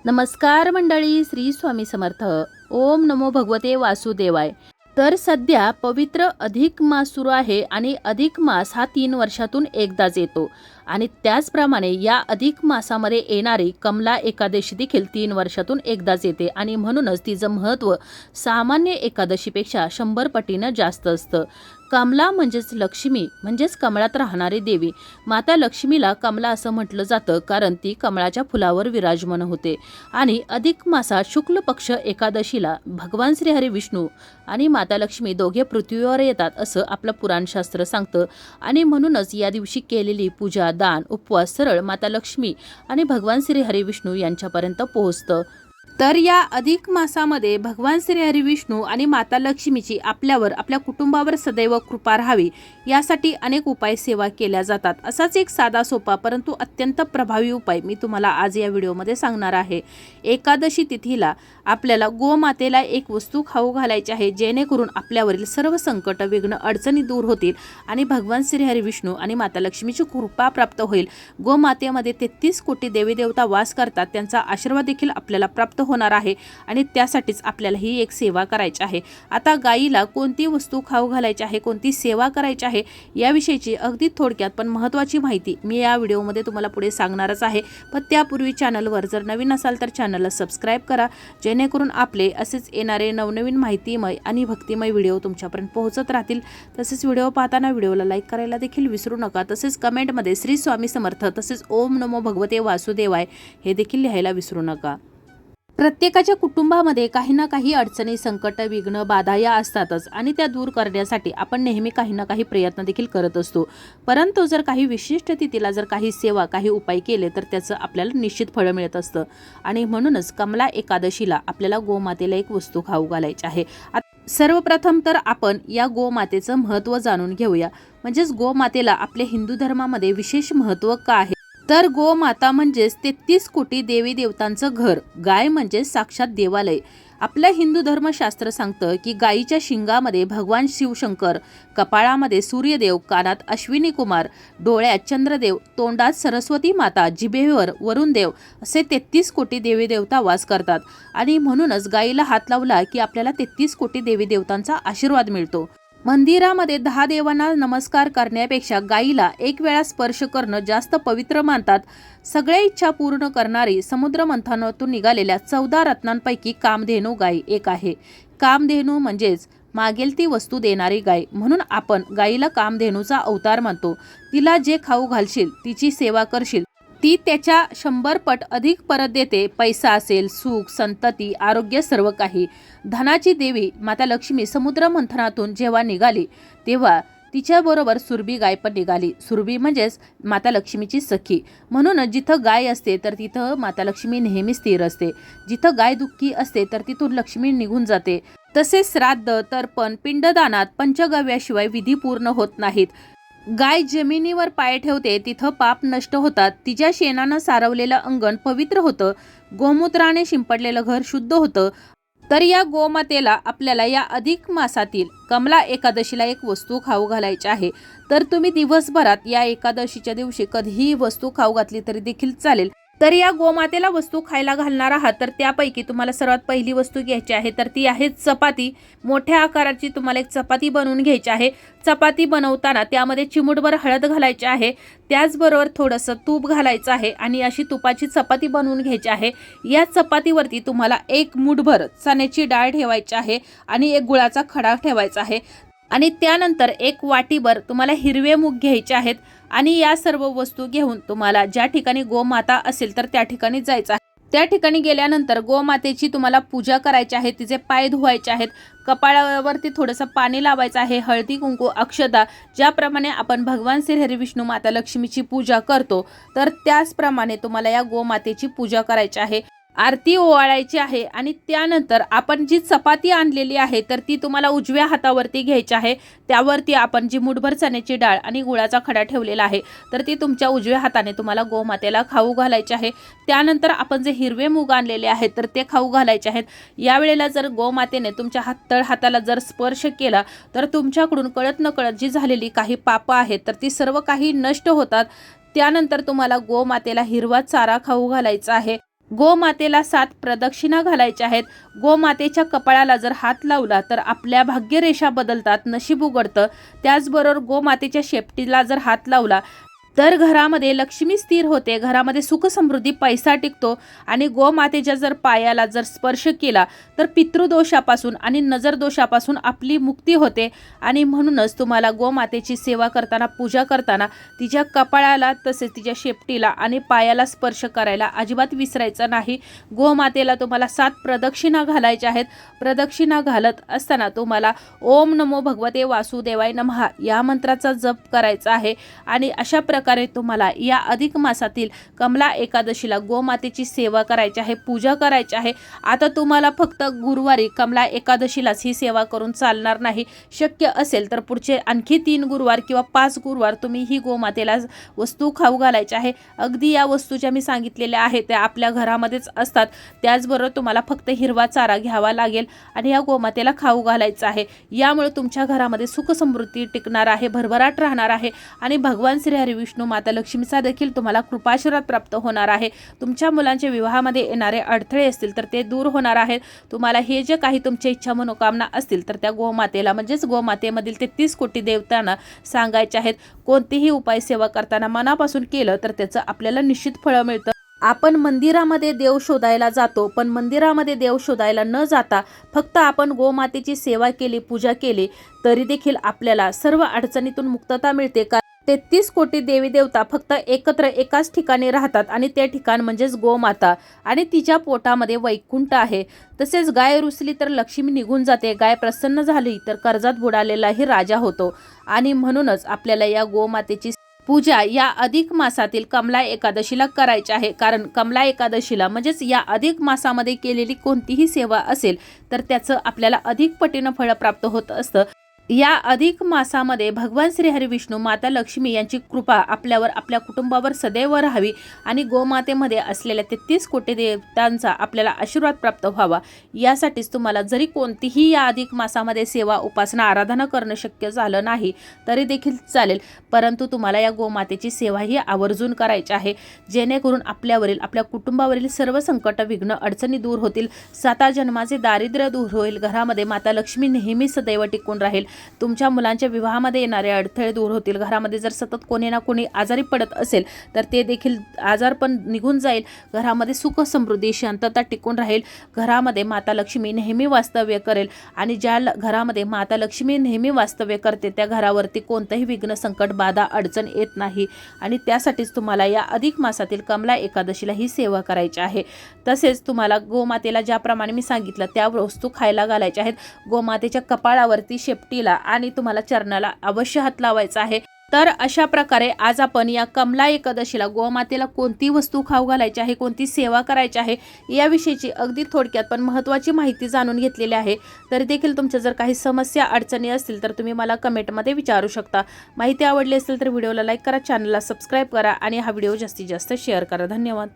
नमस्कार मंडळी, श्री स्वामी समर्थ. ओम नमो भगवते वासुदेवाय. तर सध्या पवित्र अधिक मास सुरू आहे आणि अधिक मास हा 3 वर्षातून एकदाच येतो आणि त्याचप्रमाणे या अधिक मासामध्ये येणारी कमला एकादशी देखील 3 वर्षातून एकदाच येते आणि म्हणूनच तिचं महत्त्व सामान्य एकादशीपेक्षा 100 पटीनं जास्त असतं. कमला म्हणजेच लक्ष्मी, म्हणजेच कमळात राहणारी देवी. माता लक्ष्मीला कमला असं म्हटलं जातं कारण ती कमळाच्या फुलावर विराजमान होते आणि अधिक मासात शुक्ल पक्ष एकादशीला भगवान श्रीहरी विष्णू आणि माता लक्ष्मी दोघे पृथ्वीवर येतात असं आपलं पुराणशास्त्र सांगतं आणि म्हणूनच या दिवशी केलेली पूजा, दान, उपवास सरळ माता लक्ष्मी आणि भगवान श्रीहरी विष्णू यांच्यापर्यंत पोहोचतं. तर या अधिक मासामध्ये भगवान श्रीहरी विष्णू आणि माता लक्ष्मीची आपल्यावर, आपल्या कुटुंबावर सदैव कृपा राहावी यासाठी अनेक उपाय सेवा केल्या जातात. असाच एक साधा सोपा परंतु अत्यंत प्रभावी उपाय मी तुम्हाला आज या व्हिडिओमध्ये सांगणार आहे. एकादशी तिथीला आपल्याला गोमातेला एक वस्तू खाऊ घालायची आहे जेणेकरून आपल्यावरील सर्व संकट, विघ्न, अडचणी दूर होतील आणि भगवान श्रीहरी विष्णू आणि माता लक्ष्मीची कृपा प्राप्त होईल. गोमातेमध्ये 33 कोटी देवी देवता वास करतात, त्यांचा आशीर्वाद देखील आपल्याला प्राप्त होणार आहे आणि त्यासाठीच आपल्याला ही एक सेवा करायची आहे. आता गाईला कोणती वस्तू खाऊ घालायची आहे, कोणती सेवा करायची आहे याविषयीची अगदी थोडक्यात पण महत्त्वाची माहिती मी या व्हिडिओमध्ये तुम्हाला पुढे सांगणारच आहे. पण त्यापूर्वी चॅनलवर जर नवीन असाल तर चॅनलला सबस्क्राईब करा जेणेकरून आपले असेच येणारे नवनवीन माहितीमय आणि भक्तिमय व्हिडिओ तुमच्यापर्यंत पोहोचत राहतील. तसेच व्हिडिओ पाहताना व्हिडिओला लाईक करायला देखील विसरू नका. तसेच कमेंटमध्ये श्री स्वामी समर्थ तसेच ओम नमो भगवते वासुदेवाय हे देखील लिहायला विसरू नका. प्रत्येकाच्या कुटुंबामध्ये काही ना काही अडचणी, संकट, विघ्न, बाधा या असतातच आणि त्या दूर करण्यासाठी आपण नेहमी काही ना काही प्रयत्न देखील करत असतो. परंतु जर काही विशिष्ट तिथीला जर काही सेवा, काही उपाय केले तर त्याचं आपल्याला निश्चित फळ मिळत असतं आणि म्हणूनच कमला एकादशीला आपल्याला गोमातेला एक वस्तू खाऊ घालायची आहे. सर्वप्रथम तर आपण या गोमातेचं महत्त्व जाणून घेऊया. म्हणजेच गोमातेला आपल्या हिंदू धर्मामध्ये विशेष महत्त्व का आहे. तर गोमाता म्हणजेच 33 कोटी देवी देवतांचं घर. गाय म्हणजे साक्षात देवालय. आपलं हिंदू धर्मशास्त्र सांगतं की गायीच्या शिंगामध्ये भगवान शिवशंकर, कपाळामध्ये सूर्यदेव, कानात अश्विनी कुमार, डोळ्यात चंद्रदेव, तोंडात सरस्वती माता, जिभेवर वरुणदेव असे 33 कोटी देवी देवता वास करतात आणि म्हणूनच गायीला हात लावला की आपल्याला 33 कोटी देवी देवतांचा आशीर्वाद मिळतो. मंदिरामध्ये 10 देवांना नमस्कार करण्यापेक्षा गायीला एक वेळा स्पर्श करणं जास्त पवित्र मानतात. सगळ्या इच्छा पूर्ण करणारी समुद्र मंथनातून निघालेल्या 14 रत्नांपैकी कामधेनू गाय एक आहे. कामधेनू म्हणजेच मागेल ती वस्तू देणारी गाय, म्हणून आपण गायीला कामधेनूचा अवतार मानतो. तिला जे खाऊ घालशील, तिची सेवा करशील ती त्याच्या 100 पट अधिक परत देते. पैसा असेल, सुख, संतती, आरोग्य सर्व काही. धनाची देवी माता लक्ष्मी समुद्र मंथनातून जेव्हा निघाली तेव्हा तिच्याबरोबर सुरभी गाय पण निघाली. सुरभी म्हणजेच माता लक्ष्मीची सखी. म्हणून जिथं गाय असते तर तिथं माता लक्ष्मी नेहमी स्थिर असते. जिथं गाय दुःखी असते तर तिथून लक्ष्मी निघून जाते. तसेच श्राद्ध, तर्पण, पिंडदानात पंचगव्याशिवाय विधी पूर्ण होत नाहीत. गाय जमिनीवर पाय ठेवते तिथं पाप नष्ट होतात. तिच्या शेणानं सारवलेलं अंगण पवित्र होतं. गोमूत्राने शिंपडलेलं घर शुद्ध होतं. तर या गोमातेला आपल्याला या अधिक मासातील कमला एकादशीला एक वस्तू खाऊ घालायची आहे. तर तुम्ही दिवसभरात या एकादशीच्या दिवशी कधीही वस्तू खाऊ घातली तरी देखील चालेल. तर या गोमातेला वस्तू खायला घालणार आहात तर त्यापैकी तुम्हाला सर्वात पहिली वस्तू घ्यायची आहे तर ती आहे चपाती. मोठ्या आकाराची तुम्हाला एक चपाती बनवून घ्यायची आहे. चपाती बनवताना त्यामध्ये चिमूटभर हळद घालायची आहे. त्याचबरोबर थोडंसं तूप घालायचं आहे आणि अशी तुपाची चपाती बनवून घ्यायची आहे. या चपातीवरती तुम्हाला एक मूठभर चण्याची डाळ ठेवायची आहे आणि एक गुळाचा खडा ठेवायचा आहे आणि त्यानंतर एक वाटीभर तुम्हाला हिरवे मूग घ्यायचे आहेत आणि या सर्व वस्तू घेऊन तुम्हाला ज्या ठिकाणी गोमाता असेल तर त्या ठिकाणी जायचं आहे. त्या ठिकाणी गेल्यानंतर गोमातेची तुम्हाला पूजा करायची आहे. तिचे पाय धुवायचे आहेत. कपाळावरती थोडंसं पाणी लावायचं आहे. हळदी, कुंकू, अक्षता ज्याप्रमाणे आपण भगवान श्रीहरी विष्णू माता लक्ष्मीची पूजा करतो तर त्याचप्रमाणे तुम्हाला या गोमातेची पूजा करायची आहे. आरती ओवाळायची आहे आणि त्यानंतर आपण जी चपाती आणलेली आहे तर ती तुम्हाला उजव्या हातावरती घ्यायची आहे. त्यावरती आपण जी मूठभर चण्याची डाळ आणि गुळाचा खडा ठेवलेला आहे तर ती तुमच्या उजव्या हाताने तुम्हाला गोमातेला खाऊ घालायची आहे. त्यानंतर आपण जे हिरवे मूग आणलेले आहेत तर ते खाऊ घालायचे आहेत. यावेळेला जर गोमातेने तुमच्या तळ हाताला जर स्पर्श केला तर तुमच्याकडून कळत नकळत जी झालेली काही पापं आहेत तर ती सर्व काही नष्ट होतात. त्यानंतर तुम्हाला गोमातेला हिरवा चारा खाऊ घालायचा आहे. गोमातेला 7 प्रदक्षिणा घालायच्या आहेत. गोमातेच्या कपाळाला जर हात लावला तर आपल्या भाग्यरेषा बदलतात, नशीब उघडतं. त्याचबरोबर गोमातेच्या शेपटीला जर हात लावला तर घरामध्ये लक्ष्मी स्थिर होते, घरामध्ये सुख समृद्धी पैसा टिकतो. आणि गोमातेच्या जर पायाला जर स्पर्श केला तर पितृदोषापासून आणि नजरदोषापासून आपली मुक्ती होते. आणि म्हणूनच तुम्हाला गोमातेची सेवा करताना, पूजा करताना तिच्या कपाळाला तसेच तिच्या शेपटीला आणि पायाला स्पर्श करायला अजिबात विसरायचं नाही. गोमातेला तुम्हाला 7 प्रदक्षिणा घालायच्या आहेत. प्रदक्षिणा घालत असताना तुम्हाला ओम नमो भगवते वासुदेवाय नमः या मंत्राचा जप करायचा आहे. आणि अशा प्रकारे तुम्हाला या अधिक मासातील कमला एकादशीला गोमातेची सेवा करायची आहे, पूजा करायची आहे. आता तुम्हाला फक्त गुरुवारी कमला एकादशीलाच ही सेवा करून चालणार नाही. शक्य असेल तर पुढचे आणखी 3 गुरुवार किंवा 5 गुरुवार तुम्ही ही गोमातेला वस्तू खाऊ घालायच्या आहे. अगदी या वस्तू ज्या मी सांगितलेल्या आहेत त्या आपल्या घरामध्येच असतात. त्याचबरोबर तुम्हाला फक्त हिरवा चारा घ्यावा लागेल आणि या गोमातेला खाऊ घालायचं आहे. यामुळे तुमच्या घरामध्ये सुख समृद्धी टिकणार आहे, भरभराट राहणार आहे. आणि भगवान श्री हरी विष्णू माता लक्ष्मीचा देखील तुम्हाला कृपाशीर्वाद प्राप्त होणार आहे. तुमच्या मुलांच्या विवाहामध्ये येणारे अडथळे असतील तर ते दूर होणार आहेत. तुम्हाला हे जे काही तुमच्या इच्छा मनोकामना असतील तर त्या गोमातेला म्हणजेच गोमातेमधील 33 कोटी देवतांना सांगायचे आहेत. कोणतीही उपाय सेवा करताना मनापासून केलं तर त्याचं आपल्याला निश्चित फळ मिळतं. आपण मंदिरामध्ये देव शोधायला जातो, पण मंदिरामध्ये देव शोधायला न जाता फक्त आपण गोमातेची सेवा केली, पूजा केली तरी देखील आपल्याला सर्व अडचणीतून मुक्तता मिळते. 33 कोटी देवी देवता फक्त एकत्र एकाच ठिकाणी राहतात आणि ते ठिकाण म्हणजेच गोमाता. आणि तिच्या पोटामध्ये वैकुंठ आहे. तसेच गाय रुसली तर लक्ष्मी निघून जाते, गाय प्रसन्न झाली तर कर्जात बुडालेलाही राजा होतो. आणि म्हणूनच आपल्याला या गोमातेची पूजा या अधिक मासातील कमला एकादशीला करायची आहे. कारण कमला एकादशीला म्हणजेच या अधिक मासामध्ये केलेली कोणतीही सेवा असेल तर त्याचं आपल्याला अधिक पटीनं फळ प्राप्त होत असतं. या अधिक मासामध्ये भगवान श्री हरी विष्णू माता लक्ष्मी यांची कृपा आपल्यावर, आपल्या कुटुंबावर सदैव राहावी आणि गोमातेमध्ये असलेल्या 33 कोटी देवतांचा आपल्याला आशीर्वाद प्राप्त व्हावा. यासाठीच तुम्हाला जरी कोणतीही या अधिक मासामध्ये सेवा, उपासना, आराधना करणं शक्य झालं नाही तरी देखील चालेल, परंतु तुम्हाला या गोमातेची सेवा ही आवर्जून करायची आहे. जेणेकरून आपल्यावरील, आपल्या कुटुंबावरील सर्व संकट, विघ्न, अडचणी दूर होतील. 7 जन्माचे दारिद्र्य दूर होईल. घरामध्ये माता लक्ष्मी नेहमी सदैव टिकून राहील. तुमच्या मुलांच्या विवाहामध्ये येणारे अडथळे दूर होतील. घरामध्ये जर सतत कोणी ना कोणी आजारी पडत असेल तर ते देखील आजार पण निघून जाईल. घरामध्ये सुख समृद्धी, शांतता टिकून राहील. घरामध्ये माता लक्ष्मी नेहमी वास्तव्य करेल. आणि ज्या घरामध्ये माता लक्ष्मी नेहमी वास्तव्य करते त्या घरावरती कोणतंही विघ्न, संकट, बाधा, अडचण येत नाही. आणि त्यासाठीच तुम्हाला या अधिक मासातील कमला एकादशीला ही सेवा करायची आहे. तसेच तुम्हाला गोमातेला ज्याप्रमाणे मी सांगितलं त्या वस्तू खायला घालायच्या आहेत. गोमातेच्या कपाळावरती, शेपटीला आणि तुम्हाला चरणाला अवश्य हात लावायचा आहे. तर अशा प्रकारे आज आपण या कमला एकादशीला गोमातेला कोणती वस्तू खाऊ घालायची आहे, कोणती सेवा करायची आहे याविषयीची अगदी थोडक्यात पण महत्त्वाची माहिती जाणून घेतलेली आहे. तरी देखील तुमच्या जर काही समस्या, अडचणी असतील तर तुम्ही मला कमेंटमध्ये विचारू शकता. माहिती आवडली असेल तर व्हिडिओला लाईक करा, चॅनलला सबस्क्राईब करा आणि हा व्हिडिओ जास्तीत जास्त शेअर करा. धन्यवाद.